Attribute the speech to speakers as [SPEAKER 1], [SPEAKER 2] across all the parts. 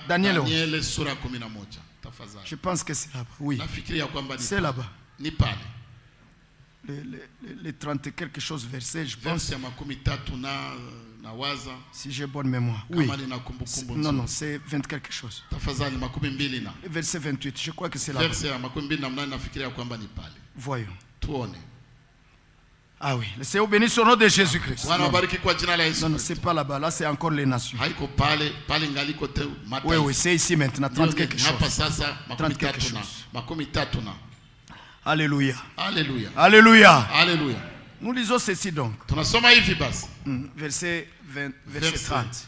[SPEAKER 1] Daniel sura 11.
[SPEAKER 2] Je pense que c'est là-bas. Oui. C'est là-bas. Les 30 et quelque chose versets, je pense. Si j'ai bonne mémoire. Oui. Non, non, c'est 20 quelque chose. Verset 28, je crois que c'est là-bas. Voyons. Ah oui, le Seigneur bénisse son nom de Jésus-Christ. Non, non, c'est pas là-bas, là c'est encore les nations. Oui, oui, c'est ici maintenant, 30 quelque chose. 30 quelque chose. Alléluia.
[SPEAKER 1] Alléluia.
[SPEAKER 2] Alléluia.
[SPEAKER 1] Alléluia.
[SPEAKER 2] Nous lisons ceci donc. Verset 30.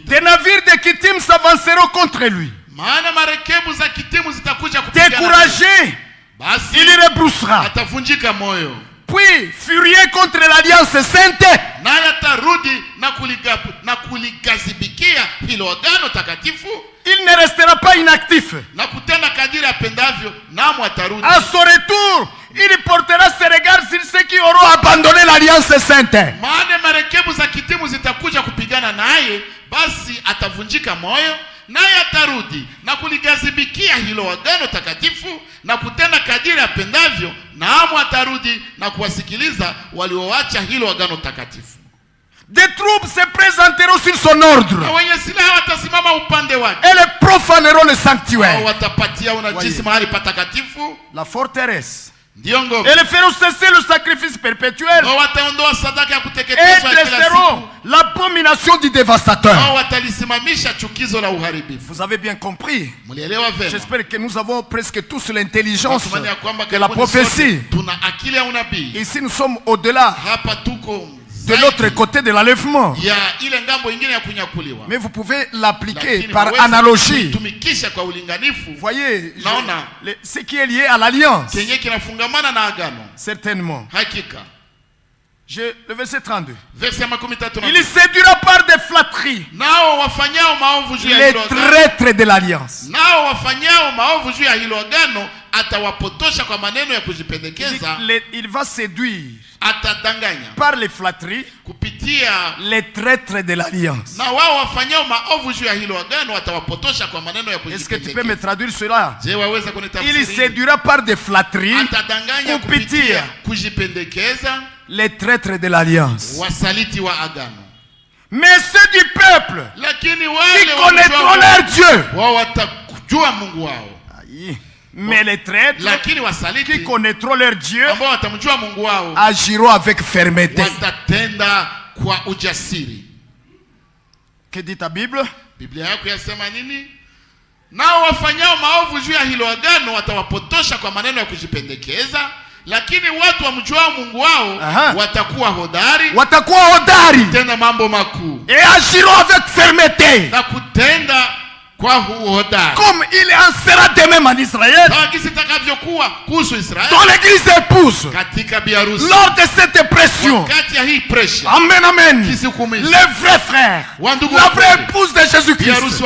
[SPEAKER 2] Des navires de Kittim s'avanceront contre lui. Découragé, il rebroussera. Puis, furieux contre l'alliance sainte, il ne restera pas inactif. À son retour, il portera ses regards sur ceux qui auront abandonné l'alliance sainte.
[SPEAKER 1] Naye atarudi na kuligazibikia hilo agano takatifu na kutenda kadiri apendavyo, naamu atarudi na kuwasikiliza walioacha hilo agano takatifu.
[SPEAKER 2] Des troupes se présenteront sur son ordre.
[SPEAKER 1] Na wenye silaha watasimama upande wake.
[SPEAKER 2] Et les profaneront le sanctuaire.
[SPEAKER 1] Watapatia unajisi mahali patakatifu.
[SPEAKER 2] La forteresse.
[SPEAKER 1] Et
[SPEAKER 2] les feront cesser le sacrifice perpétuel. Et dresseront l'abomination du dévastateur. Vous avez bien compris. J'espère que nous avons presque tous l'intelligence de la prophétie. Ici nous sommes au-delà, de l'autre côté de l'enlèvement. Mais vous pouvez l'appliquer par analogie. Vous voyez, ce qui est lié à l'alliance. Certainement. Le verset 32. Il séduira par des flatteries les traîtres de l'alliance. Il va séduire par les flatteries les traîtres de l'alliance. Est-ce que tu peux me traduire cela? Il séduira par des flatteries les traîtres de l'alliance. Mais ceux du peuple qui connaîtront leur Dieu. Mais les traîtres qui connaîtront leur Dieu agiront avec fermeté. Que dit ta Bible?
[SPEAKER 1] Nao wafanyao maovu juu ya hilo agano watawapotosha kwa maneno ya kujipendekeza, lakini watu wamjuao Mungu wao watakuwa hodari tena mambo makuu.
[SPEAKER 2] Et agiront avec fermeté.
[SPEAKER 1] Na kutenda kwa hodari.
[SPEAKER 2] Comme il en sera de même en Israël. Dans l'église épouse. Lors de cette pression. Amen, amen. Le vrai frère, la vraie épouse de Jésus-Christ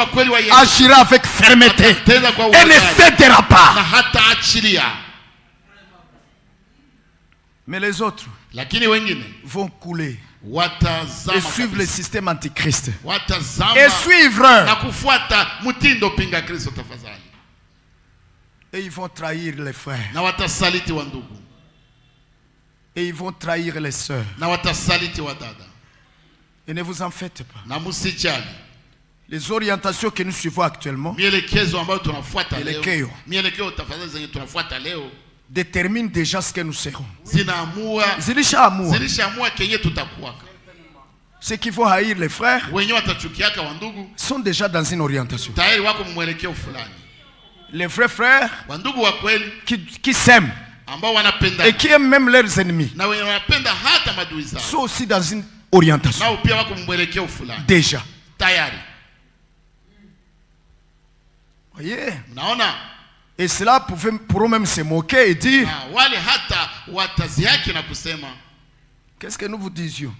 [SPEAKER 2] agira avec fermeté et ne cédera pas. Mais les autres vont couler et suivre le système antichrist et suivre, et ils vont trahir les frères et ils vont trahir les sœurs. Et ne vous en faites pas. Les orientations que nous suivons actuellement détermine déjà ce que nous serons. Ceux qui vont haïr les frères sont déjà dans une orientation. Les vrais frères qui s'aiment et qui aiment même leurs ennemis sont aussi dans une orientation. Déjà. Voyez? Et cela pourront même se moquer et dire, qu'est-ce que nous vous disions?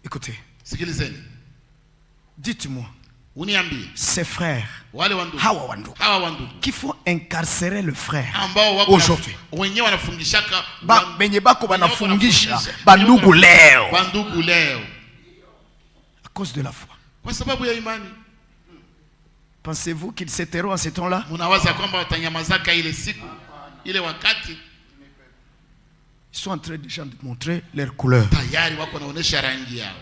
[SPEAKER 2] Écoutez, dites-moi, ces frères qui font incarcérer le frère aujourd'hui, à cause de la foi.
[SPEAKER 1] Kwa sababu ya imani.
[SPEAKER 2] Pensez-vous qu'ils se tairont en ce temps-là?
[SPEAKER 1] Munawaza kwamba watanyamazaka ile siku, ile wakati?
[SPEAKER 2] Ils sont en train déjà de montrer leur couleur.
[SPEAKER 1] Tayari wako naonesha rangi yao.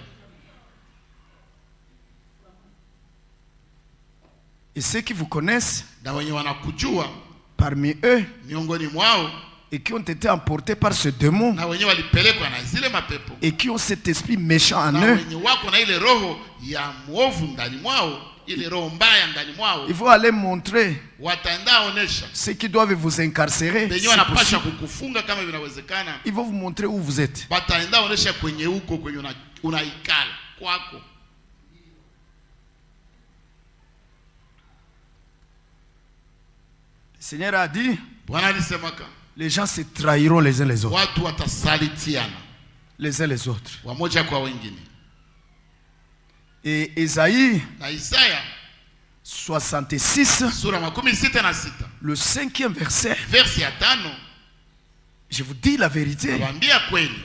[SPEAKER 2] Et ceux qui vous connaissent,
[SPEAKER 1] na wenye wanakujua
[SPEAKER 2] parmi eux,
[SPEAKER 1] miongoni mwao,
[SPEAKER 2] et qui ont été emportés par ce démon,
[SPEAKER 1] na wenye walipelekwa na zile mapepo,
[SPEAKER 2] et qui ont cet esprit méchant en
[SPEAKER 1] na
[SPEAKER 2] eux,
[SPEAKER 1] wenye wako na ile roho ya mwovu ndani mwao, ile roho mbaya ndani mwao,
[SPEAKER 2] ils vont aller montrer
[SPEAKER 1] wataenda onesha
[SPEAKER 2] ceux qui doivent vous incarcérer.
[SPEAKER 1] Benye wanapasha kukufunga kama vinawezekana.
[SPEAKER 2] Ils vont vous montrer où vous êtes.
[SPEAKER 1] Wataenda onesha kwenye huko kwenye unaikala kwako.
[SPEAKER 2] Le Seigneur a dit,
[SPEAKER 1] les
[SPEAKER 2] gens se trahiront les uns les autres.
[SPEAKER 1] Watu watasalitiana
[SPEAKER 2] les uns les autres.
[SPEAKER 1] Wamoja kwa wengine.
[SPEAKER 2] Et Isaïe,
[SPEAKER 1] na Isaya
[SPEAKER 2] 66,
[SPEAKER 1] sura 66,
[SPEAKER 2] le 5e verset,
[SPEAKER 1] verset ya 5,
[SPEAKER 2] je vous dis la vérité,
[SPEAKER 1] nawaambia kweli,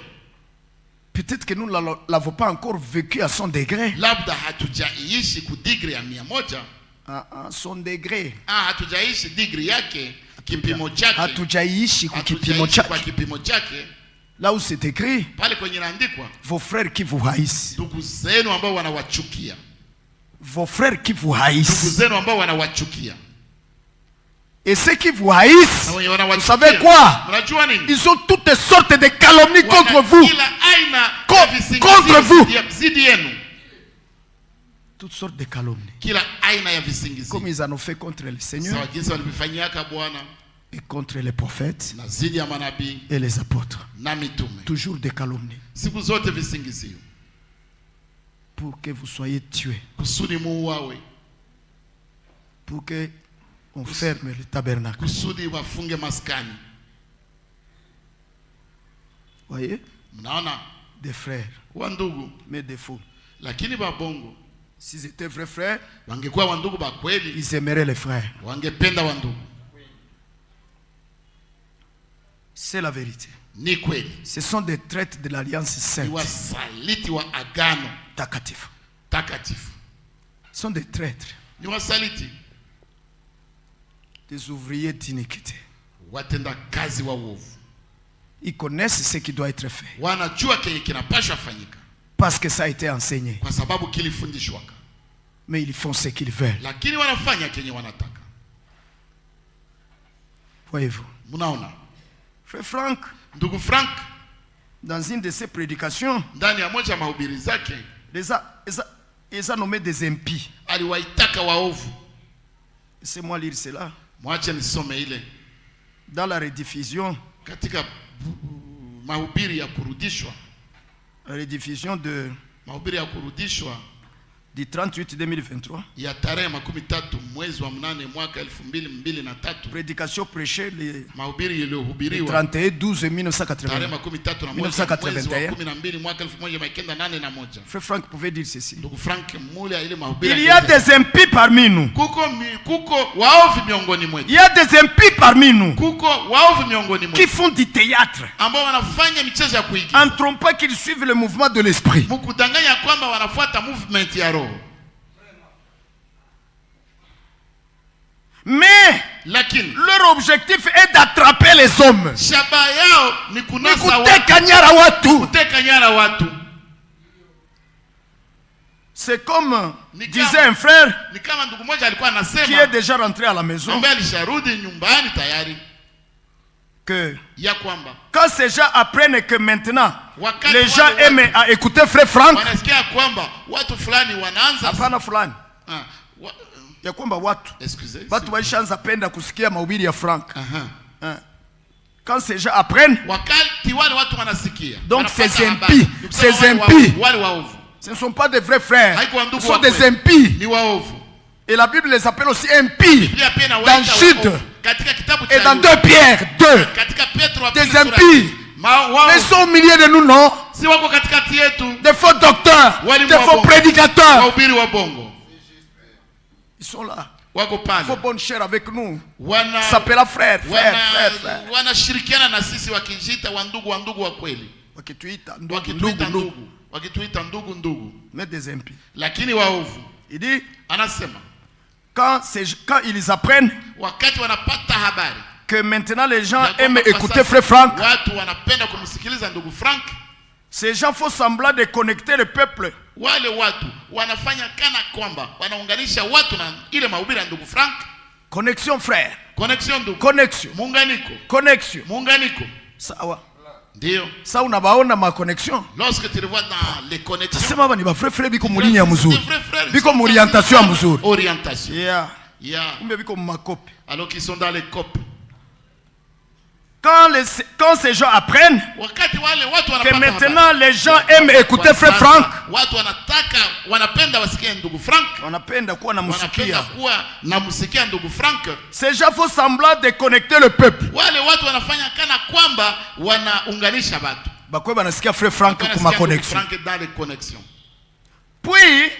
[SPEAKER 2] peut-être que nous ne l'avons pas encore vécu à son degré.
[SPEAKER 1] Labda hatujaishi ku degree ya 100.
[SPEAKER 2] Son degré.
[SPEAKER 1] Hatujaishi degree yake, kipimo chake.
[SPEAKER 2] Hatujaishi kwa kipimo
[SPEAKER 1] chake.
[SPEAKER 2] Là où c'est écrit,
[SPEAKER 1] pale kwenye inaandikwa,
[SPEAKER 2] vos frères qui vous haïssent.
[SPEAKER 1] Ndugu zenu ambao wanawachukia.
[SPEAKER 2] Vos frères qui vous haïssent.
[SPEAKER 1] Ndugu zenu ambao wanawachukia.
[SPEAKER 2] Et ceux qui vous haïssent, vous savez quoi? Ils ont toutes sortes de calomnies contre vous. Contre vous. Toutes sortes de calomnies. Comme ils en ont fait contre le Seigneur et contre les prophètes et les apôtres. Toujours des calomnies. Pour que vous soyez tués. Pour que on ferme le tabernacle. Voyez? Des frères. Mais des faux. S'ils étaient vrais frères, ils aimeraient les frères. C'est la vérité. Ce sont des traites de l'alliance sainte. Takatif. Ce sont des traîtres. Des ouvriers d'iniquité. Ils connaissent ce qui doit être fait. Parce que ça a été enseigné. Mais ils font ce qu'ils veulent. Voyez-vous? Frère Frank, dans une de ses prédications, ils ont nommé des impies. Laissez-moi lire cela. Dans la rediffusion, la rediffusion de du 38-2023. Prédication prêchée le 31-12-1981. Frère Frank pouvait dire ceci. Il y a des impies parmi nous. Il y a des impies parmi nous qui font du théâtre en trompant qu'ils suivent le mouvement de l'esprit. Mais leur objectif est d'attraper les hommes. C'est comme disait un frère qui est déjà rentré à la maison, que quand ces gens apprennent que maintenant les gens aiment à écouter frère Frank, ya kwamba watu waishaanza penda kusikia mahubiri ya Frank. Quand ces gens apprennent, donc ces impies, ce ne sont pas des vrais frères, ce sont des impies. Et la Bible les appelle aussi impies dans Jude et dans 2 Pierre 2. Des impies. Mais ils sont au milieu de nous, non? Des faux docteurs, des faux prédicateurs. Ils sont là. Il faut bonne chair avec nous. S'appelle frère. mais des impies.
[SPEAKER 1] Il
[SPEAKER 2] dit,
[SPEAKER 1] anasema,
[SPEAKER 2] quand ils apprennent que maintenant les gens aiment écouter Frère Franck, ces gens font semblant de connecter le peuple. Connexion frère. Connexion. Sawa. Ça on a baona ma connexion.
[SPEAKER 1] Lorsque tu le vois dans les connexions.
[SPEAKER 2] C'est ma bani ba frère biko mulinya muzuri. Biko orientation muzuri.
[SPEAKER 1] Orientation.
[SPEAKER 2] Yeah. Kumbe biko makopi.
[SPEAKER 1] Alors qu'ils sont dans les copes.
[SPEAKER 2] Quand ces gens apprennent que maintenant les gens aiment écouter Frère Franck, ces gens font semblant de connecter le peuple. Frère Franck pour ma connexion. Puis,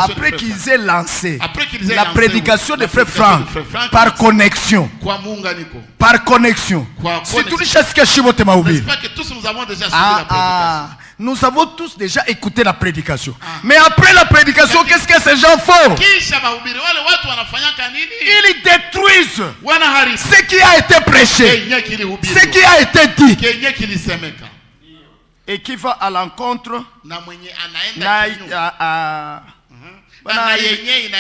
[SPEAKER 1] après qu'ils
[SPEAKER 2] aient lancé la prédication de Frère Franck par connexion. Par connexion. C'est tout ce que je nous avons tous déjà écouté la prédication. Mais après la prédication, qu'est-ce que ces gens font? Ils détruisent ce qui a été prêché, ce qui a été dit, et qui va à l'encontre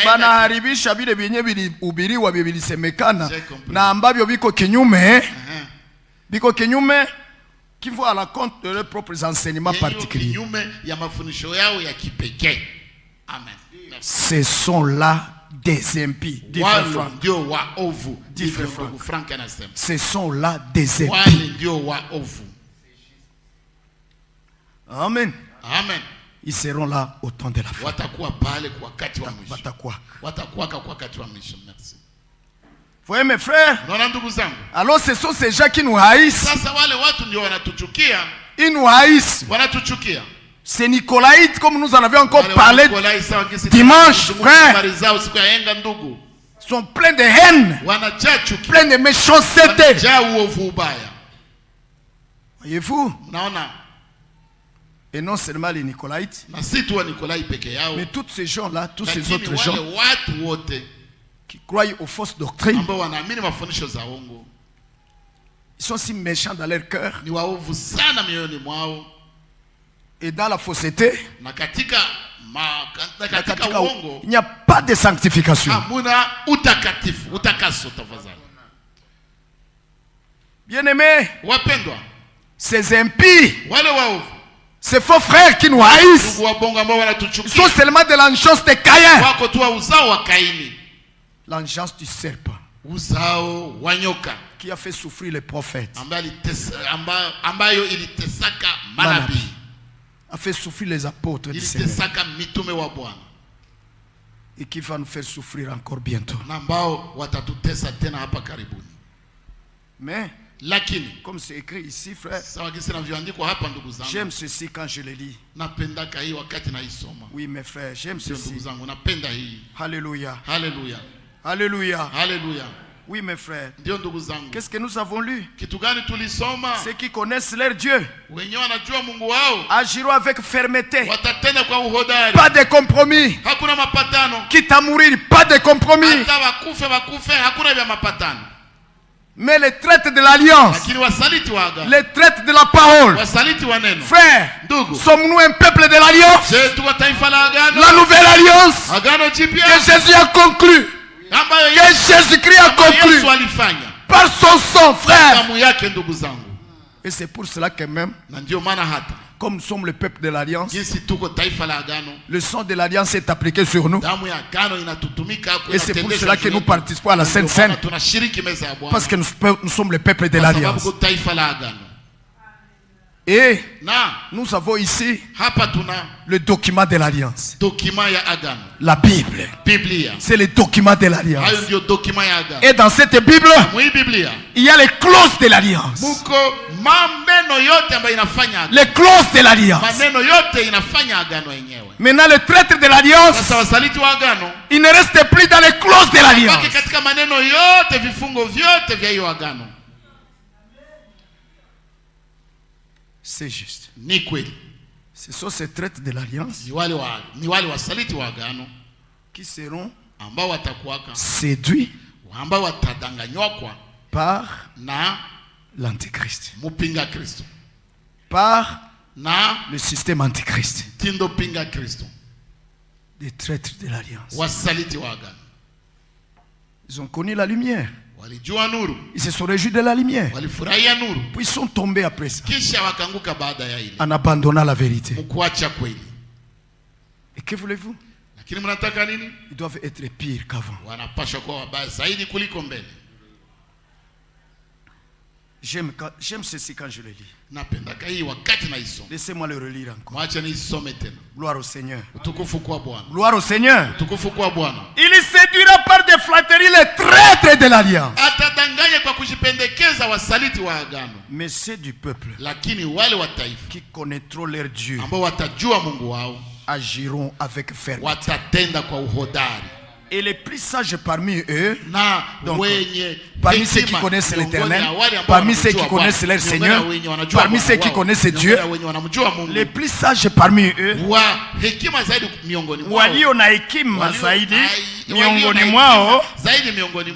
[SPEAKER 2] banaharibisha vile vyenye vilihubiriwa vilisemekana na ambavyo viko kinyume qui vont à l'encontre de leurs propres enseignements particuliers. Ce sont là des impies. Ce sont là des impies. Amen.
[SPEAKER 1] Amen.
[SPEAKER 2] Ils seront là au temps de la fin. Vous voyez mes frères? Alors ce sont ces gens qui nous haïssent. Ils nous haïssent. C'est Nicolaïtes comme nous en avions encore parlé dimanche, frère. Ils sont pleins de haine, pleins de méchanceté. Voyez-vous? Et non seulement les Nicolaïtes, mais tous ces gens-là, tous ces autres gens qui croient aux fausses doctrines, ils sont si méchants dans leur cœur. Et dans la fausseté, il n'y a pas de sanctification. Bien-aimés, ces impies, ces faux frères qui nous haïssent, ils sont seulement de l'engeance de Caïn. L'engeance du serpent qui a fait souffrir les prophètes, a fait souffrir les apôtres du Seigneur, et qui va nous faire souffrir encore bientôt. Mais comme c'est écrit ici, frère, j'aime ceci quand je le lis. Oui, mes frères, j'aime ceci. Alléluia.
[SPEAKER 1] Alléluia.
[SPEAKER 2] Alléluia.
[SPEAKER 1] Alléluia.
[SPEAKER 2] Oui, mes frères. Qu'est-ce que nous avons lu? Ceux qui connaissent leur Dieu agiront avec fermeté. Pas de compromis. Quitte à mourir, pas de compromis. Mais les traites de l'alliance, les traites de la parole, frère, sommes-nous un peuple de l'alliance? La nouvelle alliance que Jésus a conclue, que Jésus-Christ a conclue par son sang, frère. Et c'est pour cela que même, comme nous sommes le peuple de l'alliance, le sang de l'alliance est appliqué sur nous. Et c'est pour cela que nous participons à la Sainte Seine, parce que nous sommes le peuple de l'alliance. Et nous avons ici le document de l'alliance. La Bible. C'est le document de l'alliance. Et dans cette Bible, il y a les clauses de l'alliance. Les clauses de l'alliance. Maintenant, le traître de l'alliance, il ne reste plus dans les clauses de l'alliance. C'est juste. Ce sont ces traîtres de l'alliance qui seront séduits par l'antichrist, par le système antichrist, des traîtres de l'alliance. Ils ont connu la lumière. Ils se sont réjouis de la lumière. Puis ils sont tombés après ça, en abandonnant la vérité. Et que voulez-vous? Ils doivent être pires qu'avant. J'aime ceci quand je le lis. Laissez-moi le relire encore. Gloire au Seigneur. Gloire au Seigneur. Il séduira par des flatteries les traîtres de l'alliance. Mais c'est du peuple qui connaîtront leur Dieu, agiront avec fermeté. Et les plus sages parmi eux, donc, parmi ceux qui connaissent l'Éternel, parmi ceux qui connaissent leur Seigneur, parmi ceux qui connaissent Dieu, les plus sages parmi eux, walio na hekima zaidi miongoni mwao,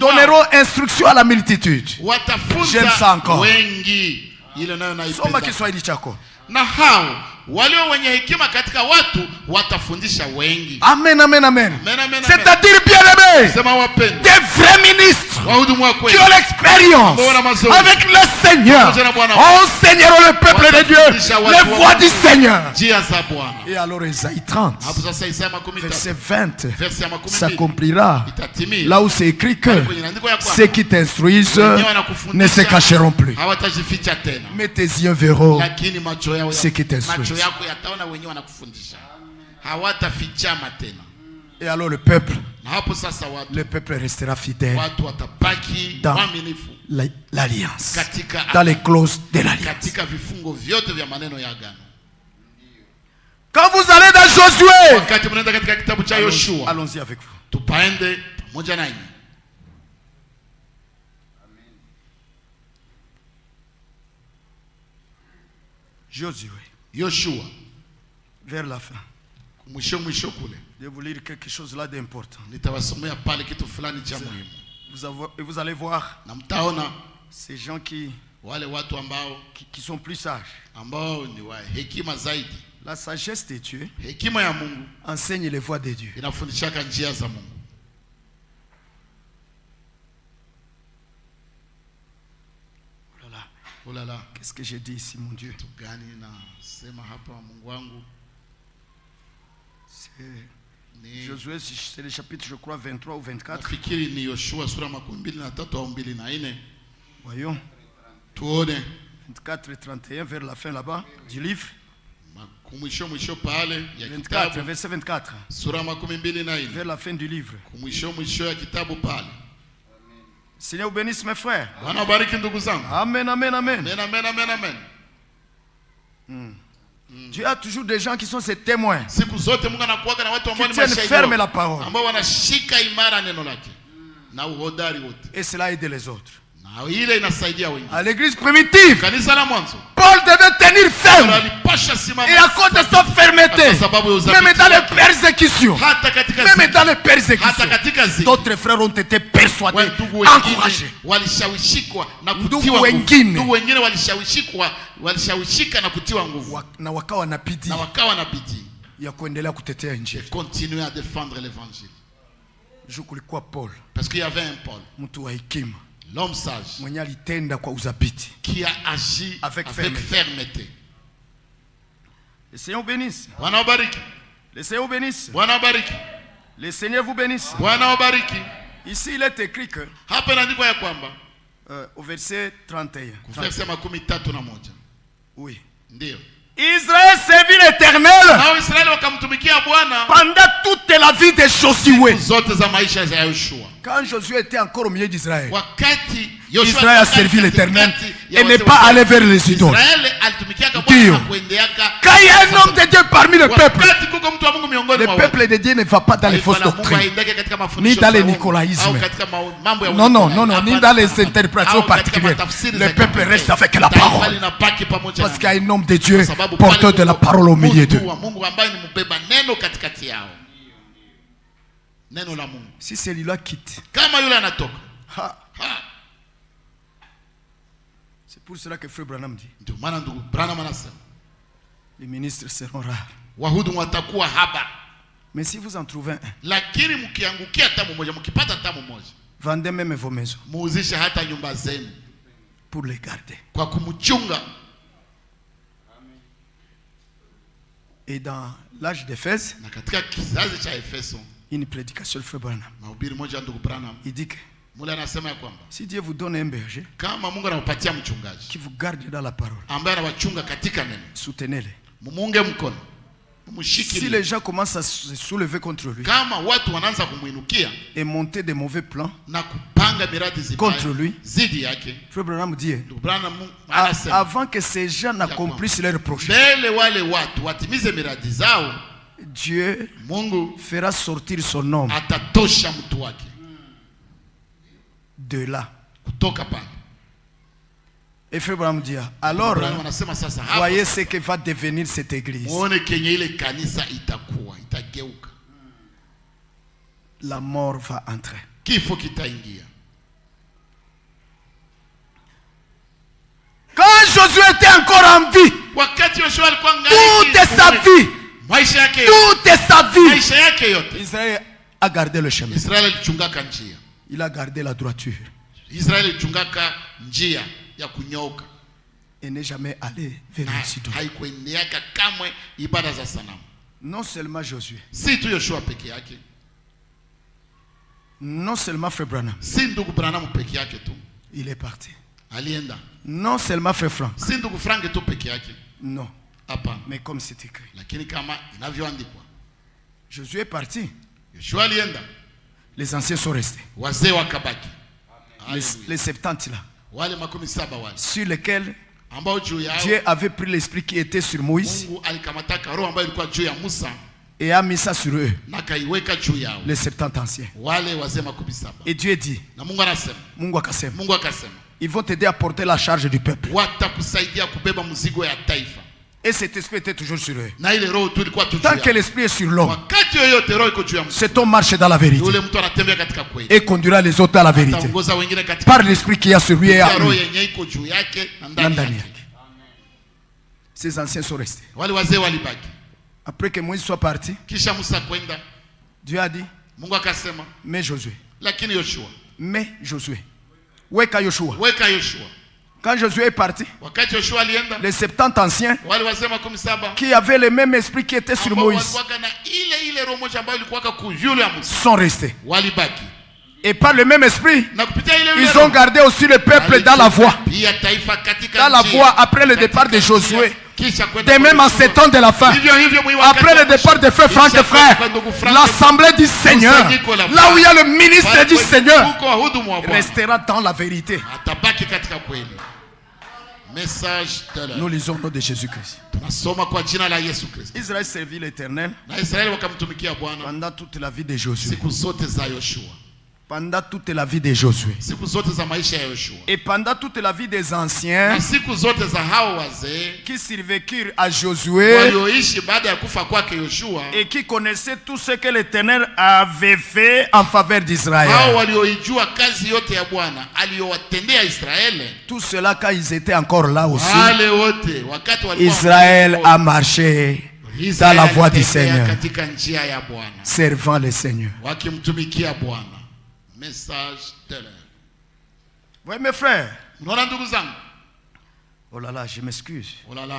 [SPEAKER 2] donneront instruction à la multitude. J'aime ça encore. Soma Kiswahili chako.
[SPEAKER 1] Na hao walio wenye hekima katika watu watafundisha wengi.
[SPEAKER 2] Amen, amen, amen. C'est-à-dire, bien-aimés, des vrais ministres qui ont l'expérience avec le Seigneur. Oh Seigneur, le peuple de Dieu, les voix du Seigneur. Et alors Isaïe 30, verset 20, s'accomplira là où c'est écrit que ceux qui t'instruisent ne se cacheront plus, mais tes yeux verront ceux qui t'instruisent. Et alors le peuple restera fidèle dans l'alliance, dans les clauses de l'alliance. Quand vous allez dans Josué, allons-y avec vous.
[SPEAKER 1] Joshua,
[SPEAKER 2] vers la fin, je vais vous lire quelque chose là d'important. Vous allez voir ces gens qui sont plus sages. La sagesse de Dieu enseigne les voies de Dieu. Oh là là, qu'est-ce que j'ai dit ici, mon Dieu? C'est Josué, c'est le chapitre, je crois, 23 ou 24. Voyons. 24 et 31, vers la fin là-bas du livre. 24, verset 24. Vers la fin du livre. Seigneur vous bénisse mes frères. Amen, amen, amen. Dieu a toujours des gens qui sont ses témoins, qui tiennent ferme la parole. Et cela aide les autres. À l'église primitive, Paul devait tenir ferme. Et à cause de sa fermeté, même dans les persécutions, d'autres frères ont été persuadés, encouragés. Na wakawa na bidii ya kuendelea kutetea injili.
[SPEAKER 1] Continuer à défendre l'évangile. Parce qu'il y avait un Paul, l'homme sage, qui a agi avec fermeté.
[SPEAKER 2] Le Seigneur bénisse. Le Seigneur bénisse. Le Seigneur vous bénisse. Ici il est écrit que au verset 31. Oui.
[SPEAKER 1] Ndio.
[SPEAKER 2] Israël servit l'Éternel pendant toute la vie de Josué. Quand Josué était encore au milieu d'Israël, Israël a servi l'Éternel et n'est pas allé vers les idoles. Quand il y a un homme de Dieu parmi le peuple de Dieu ne va pas dans les fausses doctrines, ni dans les nicolaïsmes. Non, ni dans les interprétations particulières. Le peuple reste avec la parole. Parce qu'il y a un homme de Dieu porteur de la parole au milieu d'eux. Si celui-là quitte, c'est pour cela que Frère Branham dit, les ministres seront rares. Mais si vous en trouvez un, vendez même vos maisons pour les garder. Et dans l'âge d'Éphèse, une prédication de Frère Branham, il dit que si Dieu vous donne un berger qui vous garde dans la parole, soutenez-les. Si les gens commencent à se soulever contre lui et monter des mauvais plans contre lui, Frère Branham dit, avant que ces gens n'accomplissent leurs projets, Dieu fera sortir son homme de là. Et Frère Branham dit, alors voyez ce que va devenir cette église. La mort va entrer. Quand Josué était encore en vie, toute sa vie, Israël a gardé le chemin. Il a gardé la droiture. Et n'est jamais allé vers les idoles. Non seulement Josué, non seulement Frère Branham, il est parti. Non seulement Frère Franck, non, mais comme c'est écrit, Josué est parti, les anciens sont restés, les 70 là, sur lesquels Dieu avait pris l'esprit qui était sur Moïse et a mis ça sur eux, les 70 anciens. Et Dieu dit, ils vont t'aider à porter la charge du peuple. Et cet esprit était toujours sur eux. Tant que l'esprit est sur l'homme, cet homme marche dans la vérité et conduira les autres à la vérité par l'esprit qui est sur lui et à lui. Ces anciens sont restés. Après que Moïse soit parti, Dieu a dit, mais Josué, weka Yoshua. Quand Josué est parti, les 70 anciens qui avaient le même esprit qui était sur Moïse sont restés. Et par le même esprit, ils ont gardé aussi le peuple dans la voie. Dans la voie après le départ de Josué. De même en ces temps de la fin, après le départ de Frère Franck et Frère, l'assemblée du Seigneur, là où il y a le ministre du Seigneur, restera dans la vérité. Nous lisons au nom de Jésus-Christ. Israël servit l'Éternel pendant toute la vie de Josué. Pendant toute la vie de Josué. Et pendant toute la vie des anciens qui survécurent à Josué et qui connaissaient tout ce que l'Éternel avait fait en faveur d'Israël. Tout cela quand ils étaient encore là aussi, Israël a marché dans la voie du Seigneur, servant le Seigneur.
[SPEAKER 1] Message de l'heure.
[SPEAKER 2] Oui, mes frères. Oh là là, je m'excuse.
[SPEAKER 1] Oh là là,